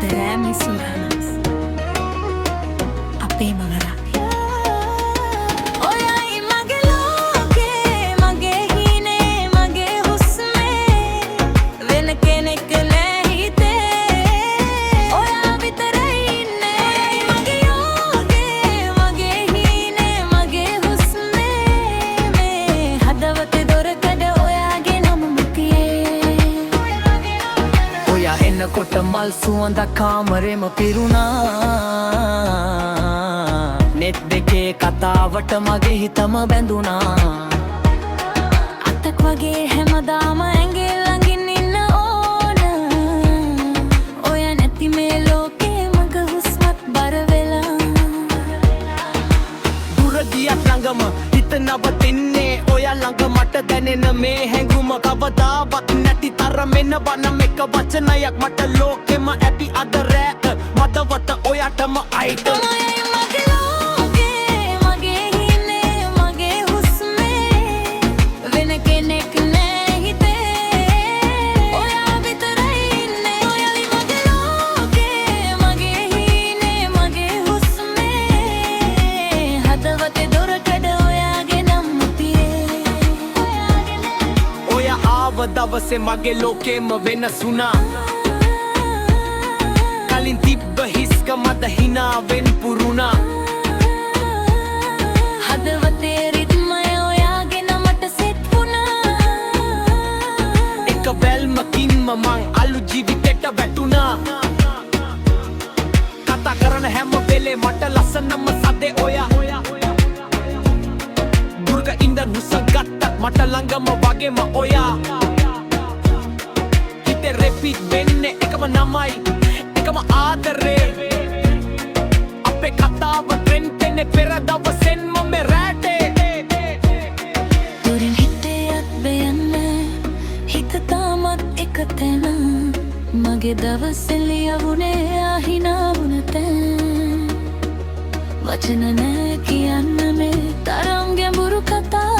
රෑමි සුරහනස් අපේ මගරක් ඔයයි මගේ ලෝකේ මගේ හිනේ මගේ හුස්මේ වෙන කෙනෙක් නෑ හිතේ ඔයා විතරයි ඉන්නේ ඔයයි මගේ යෝගේ මගේ හිනේ මගේ හුස්මේ මේ හදවතේ දොරකඩ ඔයාගේ නම මුතියේ ඔයා එන්නකොට මල් සුවඳ කාමරෙම පිරුණා නෙත් දෙකේ කතාවට මගේ හිතම බැඳුනා අතක් වගේ හැමදාම ඇඟේ ළඟින් ඉන්න ඕන ඔය නැති මේ ලෝකේ මග හුස්මත් බර වෙලා දුර ගියත් ළඟම හිත නවතින්නේ ඔයා ළඟ මට දැනෙන මේ හැඟුම කවදාවත් නැති තරමෙන බනම් එක වචනයක් මට ලෝකෙම ඇති අද රෑ මතවත ඔයාටම අයිට දවසේ මගේ ලෝකෙම වෙනස් වුණා කලින් තිබ්බ හිස්කමද හිනාවෙන් පුරුණා හදවතේ රිද්මය ඔයාගේ නමට සෙට් වුණා එක බැල්මකින්ම මං අලු ජීවිතේට වැටුණා කතා කරන හැම වෙලේ මට ලස්සනම සදේ ඔයා දුර්ග ඉඳන් හුසගත්තත් මට ළඟම වගේම ඔයා repeat වෙන්නේ එකම නමයි එකම ආදරේ අපේ කතාව ට්‍රෙන්ඩ් වෙන්නේ පෙර දවසෙන් මම රැටේ දුරින් හිතේ බයන්න හිත තාමත් එක තැන මගේ දවසේ ලියවුනේ අහිනා වුණ තැන වචන නෑ කියන්න මේ තරම් ගැඹුරු කතා